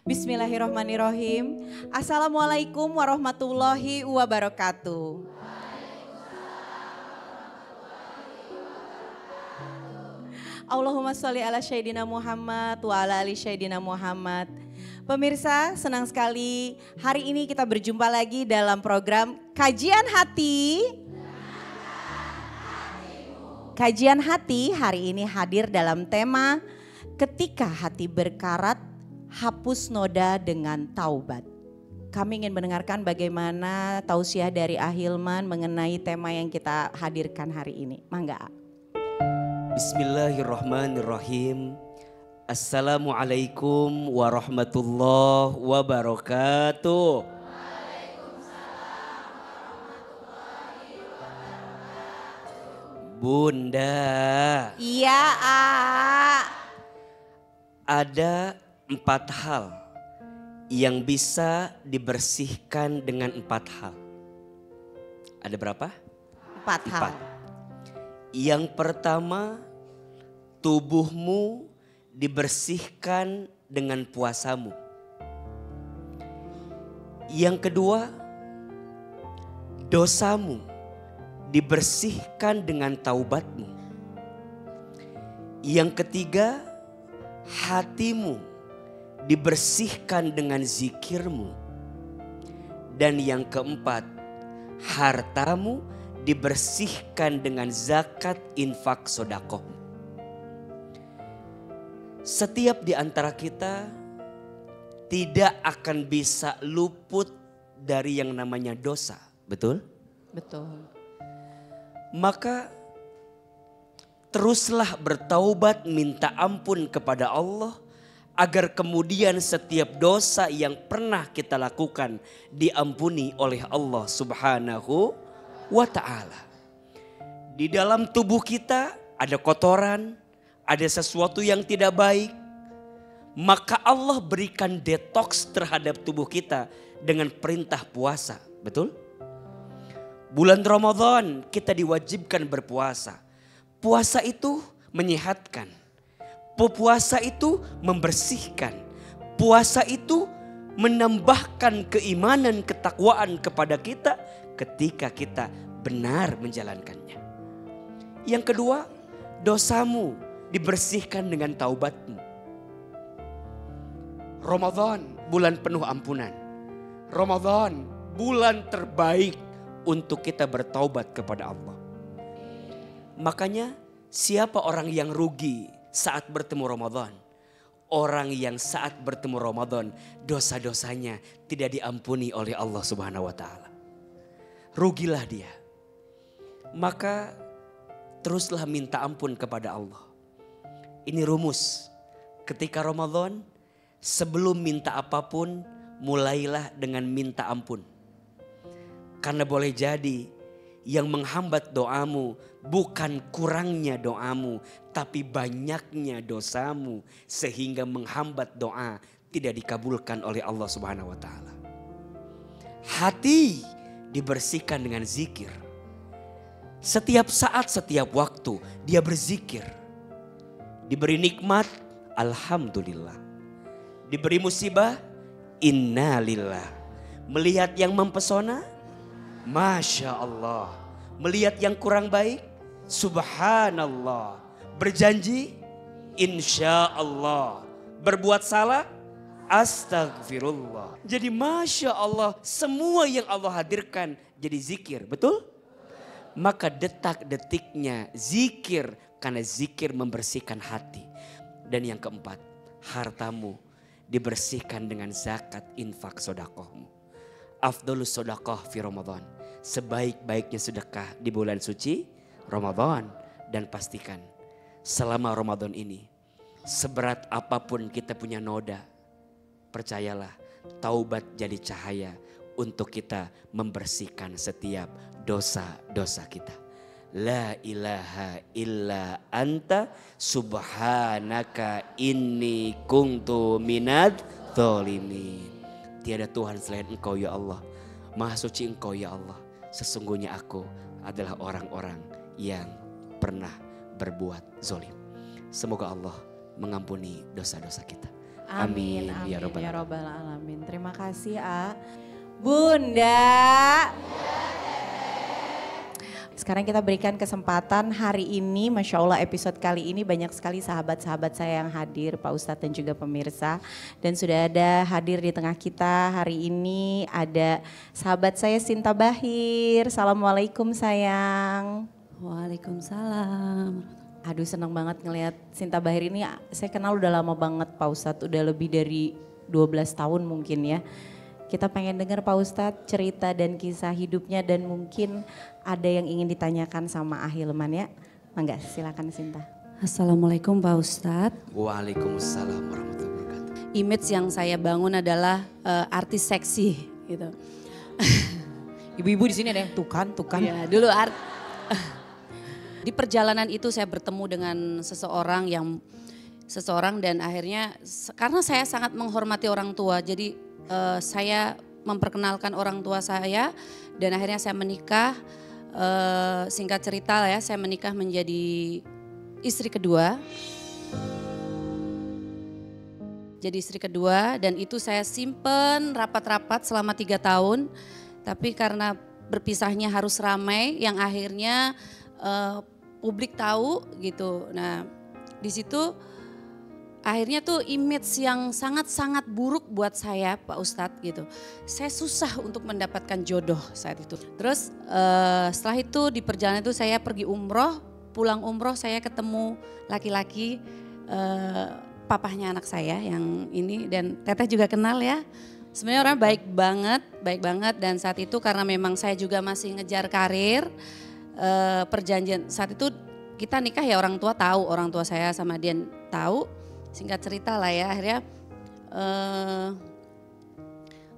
Bismillahirrahmanirrahim. Assalamualaikum warahmatullahi wabarakatuh. Allahumma sholli ala Sayyidina Muhammad wa ala ali Sayyidina Muhammad. Pemirsa, senang sekali hari ini kita berjumpa lagi dalam program Kajian Hati. Kajian Hati hari ini hadir dalam tema Ketika Hati Berkarat, Hapus Noda dengan Taubat. Kami ingin mendengarkan bagaimana tausiah dari Ahilman mengenai tema yang kita hadirkan hari ini. Mangga. Bismillahirrahmanirrahim. Assalamualaikum warahmatullahi wabarakatuh. Bunda. Iya, Ada 4 hal yang bisa dibersihkan dengan 4 hal. Ada berapa? 4 hal. Yang pertama, tubuhmu dibersihkan dengan puasamu. Yang kedua, dosamu dibersihkan dengan taubatmu. Yang ketiga, hatimu dibersihkan dengan zikirmu. Dan yang keempat, hartamu dibersihkan dengan zakat, infak, sodakoh. Setiap di antara kita tidak akan bisa luput dari yang namanya dosa. Betul? Betul. Maka teruslah bertaubat, minta ampun kepada Allah. Agar kemudian setiap dosa yang pernah kita lakukan diampuni oleh Allah Subhanahu wa ta'ala. Di dalam tubuh kita ada kotoran, ada sesuatu yang tidak baik. Maka Allah berikan detox terhadap tubuh kita dengan perintah puasa. Betul? Bulan Ramadan kita diwajibkan berpuasa. Puasa itu menyehatkan. Puasa itu membersihkan. Puasa itu menambahkan keimanan, ketakwaan kepada kita ketika kita benar menjalankannya. Yang kedua, dosamu dibersihkan dengan taubatmu. Ramadan bulan penuh ampunan. Ramadan bulan terbaik untuk kita bertaubat kepada Allah. Makanya siapa orang yang rugi saat bertemu Ramadan? Orang yang saat bertemu Ramadan dosa-dosanya tidak diampuni oleh Allah Subhanahu wa ta'ala. Rugilah dia. Maka teruslah minta ampun kepada Allah. Ini rumus. Ketika Ramadan, sebelum minta apapun, mulailah dengan minta ampun. Karena boleh jadi yang menghambat doamu bukan kurangnya doamu, tapi banyaknya dosamu sehingga menghambat doa tidak dikabulkan oleh Allah Subhanahu wa ta'ala. Hati dibersihkan dengan zikir. Setiap saat, setiap waktu dia berzikir. Diberi nikmat, alhamdulillah. Diberi musibah, innalillah. Melihat yang mempesona, Masya Allah. Melihat yang kurang baik, subhanallah. Berjanji, insya Allah. Berbuat salah, astagfirullah. Jadi Masya Allah, semua yang Allah hadirkan jadi zikir, betul? Maka detak-detiknya zikir, karena zikir membersihkan hati. Dan yang keempat, hartamu dibersihkan dengan zakat, infak, sodakohmu. Afdolus sodakoh fi Ramadan. Sebaik-baiknya sedekah di bulan suci Ramadan. Dan pastikan selama Ramadan ini, seberat apapun kita punya noda, percayalah taubat jadi cahaya untuk kita membersihkan setiap dosa-dosa kita. La ilaha illa anta subhanaka inni kuntu minad dzalimin. Tiada Tuhan selain Engkau ya Allah. Maha suci Engkau ya Allah. Sesungguhnya aku adalah orang-orang yang pernah berbuat zalim. Semoga Allah mengampuni dosa-dosa kita. Amin, Amin, amin ya Rabbal ya Alamin. Robbal Alamin. Terima kasih A. Bunda. Sekarang kita berikan kesempatan hari ini, Masya Allah episode kali ini banyak sekali sahabat-sahabat saya yang hadir, Pak Ustadz dan juga pemirsa. Dan sudah ada hadir di tengah kita hari ini ada sahabat saya Sinta Bahir. Assalamualaikum sayang. Waalaikumsalam. Aduh senang banget ngelihat Sinta Bahir ini, saya kenal udah lama banget Pak Ustadz, udah lebih dari 12 tahun mungkin ya. Kita pengen dengar Pak Ustadz cerita dan kisah hidupnya dan mungkin ada yang ingin ditanyakan sama Ahilman ya. Mangga silakan Sinta. Assalamualaikum Pak Ustadz. Waalaikumsalam warahmatullahi wabarakatuh. Image yang saya bangun adalah artis seksi gitu. Ibu-ibu di sini ada yang tuh kan. Ya, dulu di perjalanan itu saya bertemu dengan seseorang dan akhirnya karena saya sangat menghormati orang tua, jadi saya memperkenalkan orang tua saya dan akhirnya saya menikah. Singkat cerita lah ya, saya menikah menjadi istri kedua. Jadi istri kedua dan itu saya simpen rapat-rapat selama 3 tahun. Tapi karena berpisahnya harus ramai yang akhirnya publik tahu gitu. Nah di situ akhirnya tuh image yang sangat-sangat buruk buat saya Pak Ustadz gitu. Saya susah untuk mendapatkan jodoh saat itu. Terus setelah itu di perjalanan itu saya pergi umroh, pulang umroh saya ketemu laki-laki papahnya anak saya yang ini dan Teteh juga kenal ya. Sebenarnya orang baik banget dan saat itu karena memang saya juga masih ngejar karir, perjanjian saat itu kita nikah ya orang tua tahu, orang tua saya sama dia tahu. Singkat cerita lah ya akhirnya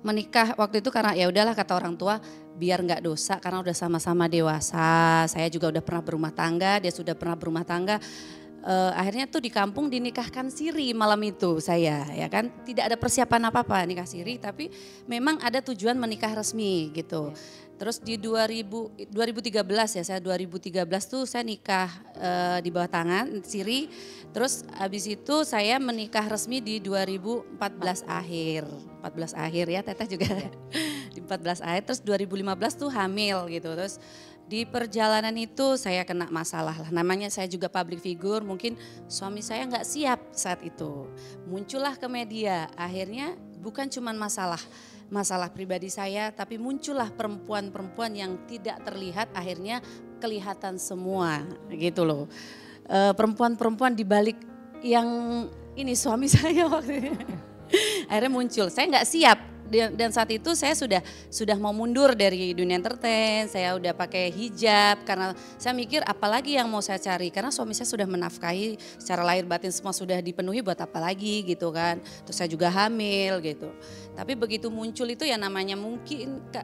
menikah waktu itu karena ya udahlah kata orang tua biar nggak dosa karena udah sama-sama dewasa. Saya juga udah pernah berumah tangga, dia sudah pernah berumah tangga. Akhirnya tuh di kampung dinikahkan siri malam itu saya ya kan, tidak ada persiapan apa-apa nikah siri tapi memang ada tujuan menikah resmi gitu. Terus di 2013 ya, saya 2013 tuh saya nikah di bawah tangan siri. Terus habis itu saya menikah resmi di 2014 akhir. 14 akhir ya, Teteh juga di 14 akhir. Terus 2015 tuh hamil gitu. Terus di perjalanan itu saya kena masalah lah. Namanya saya juga public figure, mungkin suami saya nggak siap saat itu. Muncullah ke media, akhirnya bukan cuma masalah pribadi saya, tapi muncullah perempuan-perempuan yang tidak terlihat akhirnya kelihatan semua gitu loh. Perempuan-perempuan di balik yang ini suami saya waktu itu. Akhirnya muncul, saya nggak siap. Dan saat itu saya sudah mau mundur dari dunia entertain, saya udah pakai hijab karena saya mikir apalagi yang mau saya cari karena suami saya sudah menafkahi secara lahir batin semua sudah dipenuhi buat apa lagi gitu kan. Terus saya juga hamil gitu. Tapi begitu muncul itu ya namanya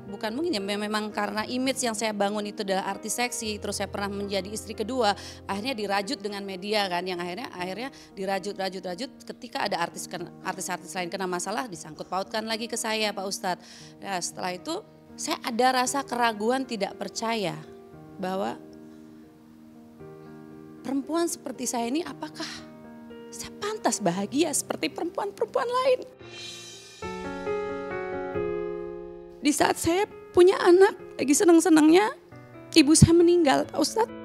bukan mungkin ya memang karena image yang saya bangun itu adalah artis seksi, terus saya pernah menjadi istri kedua, akhirnya dirajut dengan media kan yang akhirnya dirajut ketika ada artis-artis lain kena masalah disangkut pautkan lagi ke saya Pak Ustadz. Nah, setelah itu saya ada rasa keraguan tidak percaya bahwa perempuan seperti saya ini apakah saya pantas bahagia seperti perempuan-perempuan lain. Di saat saya punya anak lagi senang-senangnya ibu saya meninggal Pak Ustadz.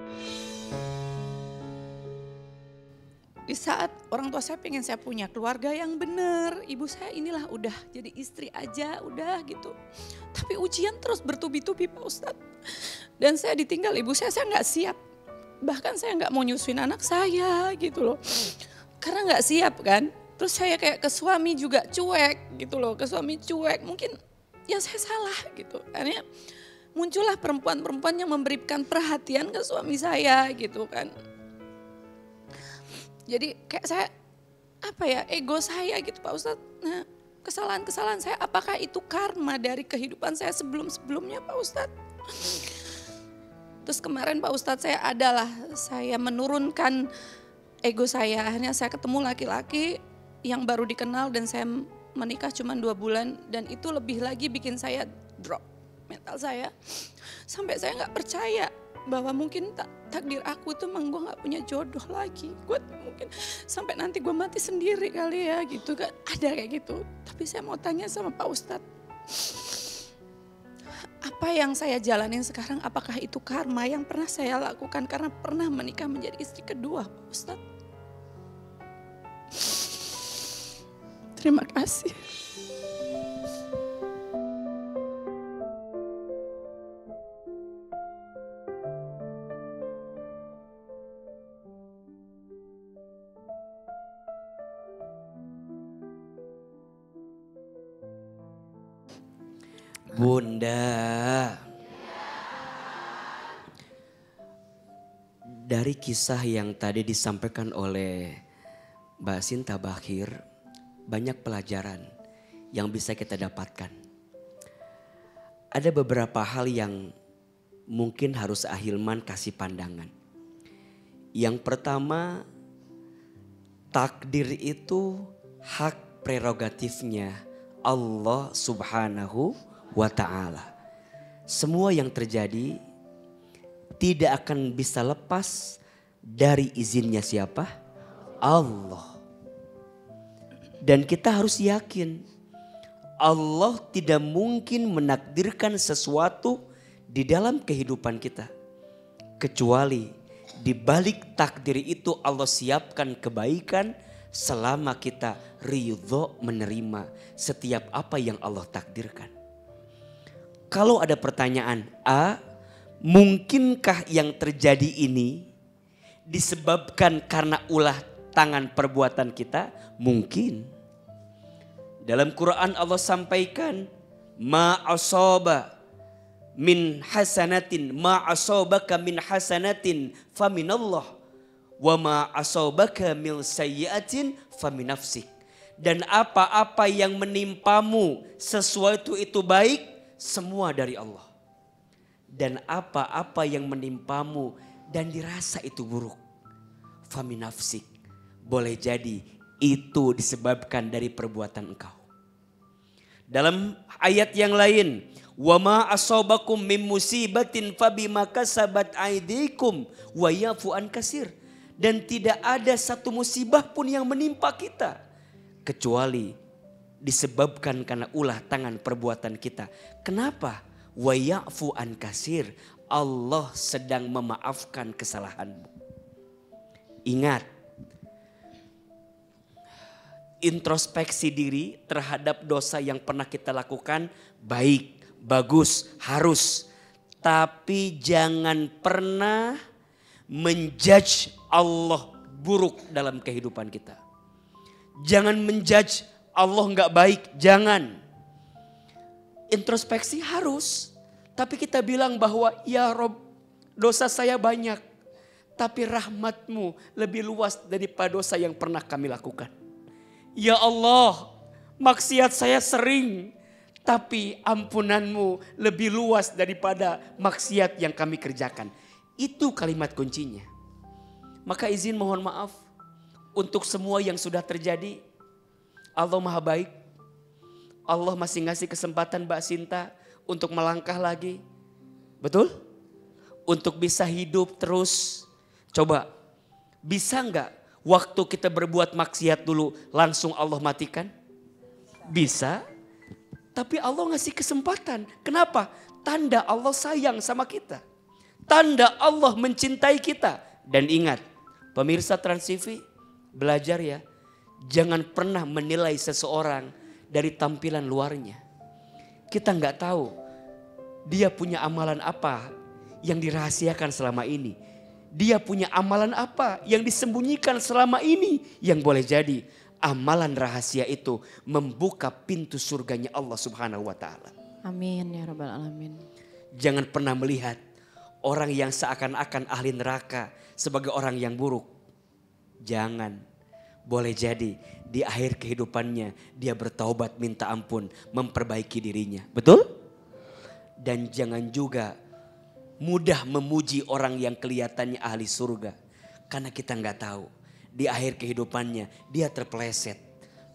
Di saat orang tua saya pengen saya punya keluarga yang benar, ibu saya inilah udah jadi istri aja, udah gitu. Tapi ujian terus bertubi-tubi Pak Ustadz. Dan saya ditinggal ibu saya nggak siap. Bahkan saya nggak mau nyusuin anak saya gitu loh. Karena nggak siap kan. Terus saya kayak ke suami juga cuek gitu loh, ke suami cuek. Mungkin ya saya salah gitu. Akhirnya muncullah perempuan-perempuan yang memberikan perhatian ke suami saya gitu kan. Jadi kayak saya, ego saya gitu Pak Ustadz. Nah kesalahan-kesalahan saya apakah itu karma dari kehidupan saya sebelum-sebelumnya Pak Ustadz. Terus kemarin Pak Ustadz saya menurunkan ego saya. Akhirnya saya ketemu laki-laki yang baru dikenal dan saya menikah cuma 2 bulan. Dan itu lebih lagi bikin saya drop mental saya. Sampai saya gak percaya bahwa mungkin takdir aku tuh emang gue gak punya jodoh lagi. Gue mungkin sampai nanti gue mati sendiri kali ya gitu kan. Ada kayak gitu. Tapi saya mau tanya sama Pak Ustadz. Apa yang saya jalanin sekarang, apakah itu karma yang pernah saya lakukan karena pernah menikah menjadi istri kedua, Pak Ustadz? Terima kasih. Bunda, dari kisah yang tadi disampaikan oleh Mbak Sinta Bakhir, banyak pelajaran yang bisa kita dapatkan. Ada beberapa hal yang mungkin harus Ahilman kasih pandangan. Yang pertama, takdir itu hak prerogatifnya Allah Subhanahu wa ta'ala. Semua yang terjadi tidak akan bisa lepas dari izinnya siapa? Allah. Dan kita harus yakin Allah tidak mungkin menakdirkan sesuatu di dalam kehidupan kita kecuali di balik takdir itu Allah siapkan kebaikan selama kita ridho menerima setiap apa yang Allah takdirkan. Kalau ada pertanyaan, mungkinkah yang terjadi ini disebabkan karena ulah tangan perbuatan kita? Mungkin. Dalam Quran Allah sampaikan, ma asaba min hasanatin, ma asabaka min hasanatin faminallah, wa ma asabaka min sayyiatin faminafsik. Dan apa-apa yang menimpamu sesuatu itu baik, semua dari Allah. Dan apa-apa yang menimpamu dan dirasa itu buruk, faminafsik, boleh jadi itu disebabkan dari perbuatan engkau. Dalam ayat yang lain, wa ma asabakum min musibatin fabima kasabat aydikum wa yafu an katsir. Dan tidak ada satu musibah pun yang menimpa kita kecuali disebabkan karena ulah tangan perbuatan kita. Kenapa? Wa ya'fu an katsir. Allah sedang memaafkan kesalahanmu. Ingat, introspeksi diri terhadap dosa yang pernah kita lakukan baik, bagus, harus. Tapi jangan pernah menjudge Allah buruk dalam kehidupan kita. Jangan menjudge Allah nggak baik, jangan. Introspeksi harus, tapi kita bilang bahwa ya Rob, dosa saya banyak, tapi rahmatmu lebih luas daripada dosa yang pernah kami lakukan. Ya Allah, maksiat saya sering, tapi ampunanmu lebih luas daripada maksiat yang kami kerjakan. Itu kalimat kuncinya. Maka izin mohon maaf untuk semua yang sudah terjadi. Allah Maha Baik. Allah masih ngasih kesempatan Mbak Sinta untuk melangkah lagi. Betul? Untuk bisa hidup terus. Coba, bisa nggak waktu kita berbuat maksiat dulu langsung Allah matikan? Bisa. Tapi Allah ngasih kesempatan. Kenapa? Tanda Allah sayang sama kita. Tanda Allah mencintai kita. Dan ingat, pemirsa Trans TV, belajar ya. Jangan pernah menilai seseorang dari tampilan luarnya. Kita nggak tahu dia punya amalan apa yang dirahasiakan selama ini. Dia punya amalan apa yang disembunyikan selama ini. Yang boleh jadi amalan rahasia itu membuka pintu surganya Allah Subhanahu wa ta'ala. Amin ya rabbal alamin. Jangan pernah melihat orang yang seakan-akan ahli neraka sebagai orang yang buruk. Jangan. Boleh jadi di akhir kehidupannya dia bertaubat, minta ampun, memperbaiki dirinya. Betul? Dan jangan juga mudah memuji orang yang kelihatannya ahli surga. Karena kita nggak tahu di akhir kehidupannya dia terpeleset.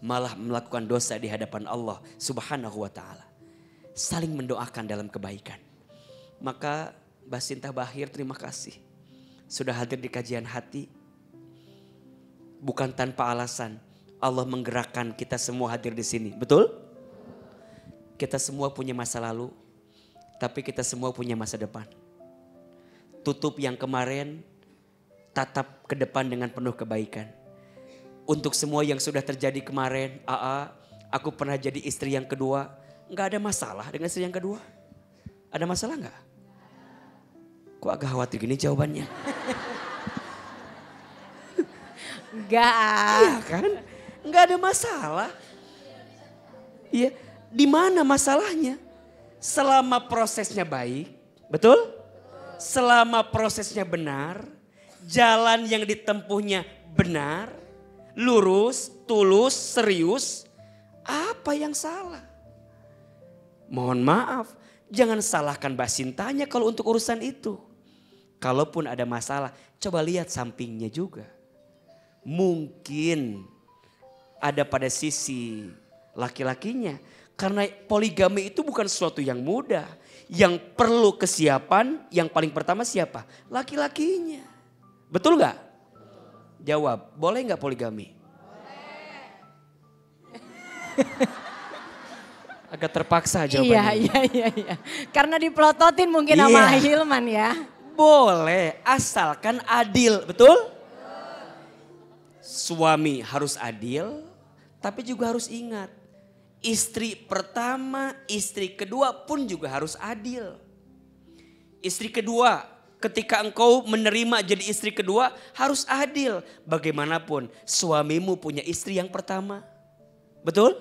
Malah melakukan dosa di hadapan Allah Subhanahu wa ta'ala. Saling mendoakan dalam kebaikan. Maka Mbak Sinta Bahir, terima kasih. Sudah hadir di kajian hati. Bukan tanpa alasan Allah menggerakkan kita semua hadir di sini. Betul? Kita semua punya masa lalu. Tapi kita semua punya masa depan. Tutup yang kemarin, tatap ke depan dengan penuh kebaikan. Untuk semua yang sudah terjadi kemarin, aku pernah jadi istri yang kedua. Enggak ada masalah dengan istri yang kedua. Ada masalah enggak? Kok agak khawatir gini jawabannya? Enggak. Iya kan? Enggak ada masalah. Iya, di mana masalahnya? Selama prosesnya baik, betul? Selama prosesnya benar, jalan yang ditempuhnya benar, lurus, tulus, serius, apa yang salah? Mohon maaf, jangan salahkan Mbak Sintanya kalau untuk urusan itu. Kalaupun ada masalah, coba lihat sampingnya juga. Mungkin ada pada sisi laki-lakinya. Karena poligami itu bukan sesuatu yang mudah. Yang perlu kesiapan, yang paling pertama siapa? Laki-lakinya. Betul gak? Jawab, boleh gak poligami? Agak terpaksa jawabannya. Iya. Karena dipelototin mungkin sama Hilman ya. Boleh, asalkan adil, betul? Suami harus adil, tapi juga harus ingat. Istri pertama, istri kedua pun juga harus adil. Istri kedua, ketika engkau menerima jadi istri kedua harus adil. Bagaimanapun suamimu punya istri yang pertama. Betul?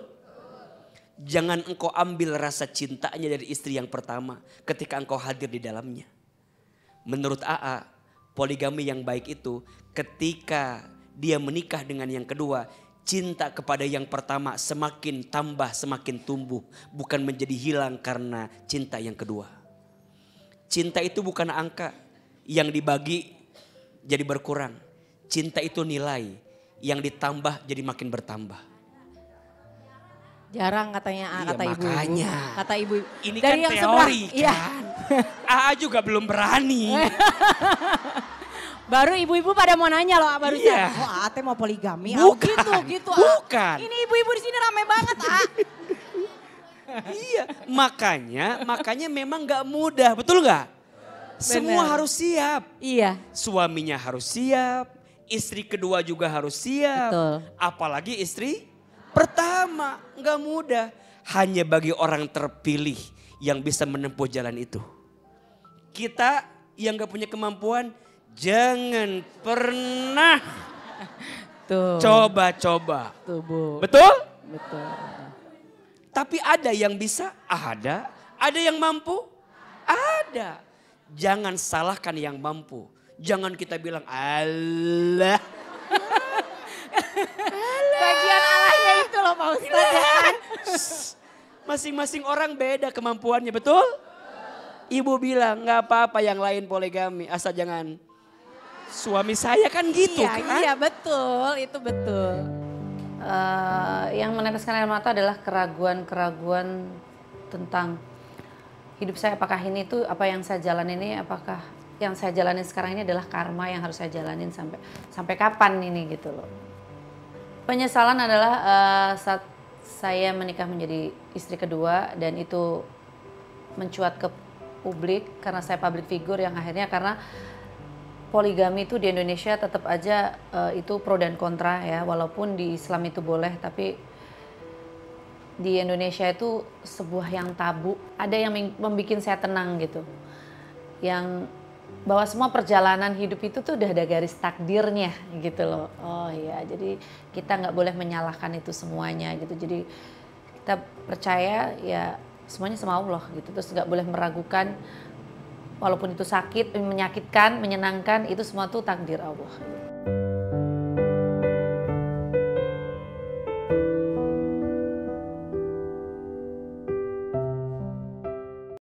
Jangan engkau ambil rasa cintanya dari istri yang pertama ketika engkau hadir di dalamnya. Menurut AA, poligami yang baik itu ketika dia menikah dengan yang kedua, cinta kepada yang pertama semakin tambah, semakin tumbuh. Bukan menjadi hilang karena cinta yang kedua. Cinta itu bukan angka yang dibagi jadi berkurang. Cinta itu nilai yang ditambah jadi makin bertambah. Jarang katanya, kata ibu. Makanya. Kata ibu. Ini dari kan yang teori sebelah, kan. AA juga belum berani. Baru ibu-ibu pada mau nanya loh barusan. Iya. Oh Ate mau poligami? Bukan, Gitu. bukan. Ini ibu-ibu di sini rame banget Iya, makanya memang gak mudah, betul gak? Semua harus siap. Iya. Suaminya harus siap, istri kedua juga harus siap. Betul. Apalagi istri pertama, gak mudah. Hanya bagi orang terpilih yang bisa menempuh jalan itu. Kita yang gak punya kemampuan, jangan pernah Tuh. coba-coba. Tuh Bu. Betul? Betul. Tapi ada yang bisa, ada. Ada yang mampu, ada. Jangan salahkan yang mampu. Jangan kita bilang, Allah. Bagian alahnya itu loh Pak Ustadz ya kan. Masing-masing orang beda kemampuannya, betul? Ibu bilang, gak apa-apa yang lain poligami, asal jangan suami saya kan gitu kan. Iya betul, itu betul. Yang meneteskan air mata adalah keraguan-keraguan tentang hidup saya, apakah ini tuh apa yang saya jalanin ini, apakah yang saya jalanin sekarang ini adalah karma yang harus saya jalanin sampai kapan ini gitu loh. Penyesalan adalah saat saya menikah menjadi istri kedua dan itu mencuat ke publik karena saya public figure yang akhirnya karena poligami itu di Indonesia tetap aja itu pro dan kontra ya, walaupun di Islam itu boleh tapi di Indonesia itu sebuah yang tabu. Ada yang membuat saya tenang gitu. Yang bahwa semua perjalanan hidup itu tuh udah ada garis takdirnya gitu loh. Oh iya, jadi kita nggak boleh menyalahkan itu semuanya gitu. Jadi kita percaya ya semuanya sama Allah gitu. Terus nggak boleh meragukan walaupun itu sakit, menyakitkan, menyenangkan, itu semua tuh takdir Allah.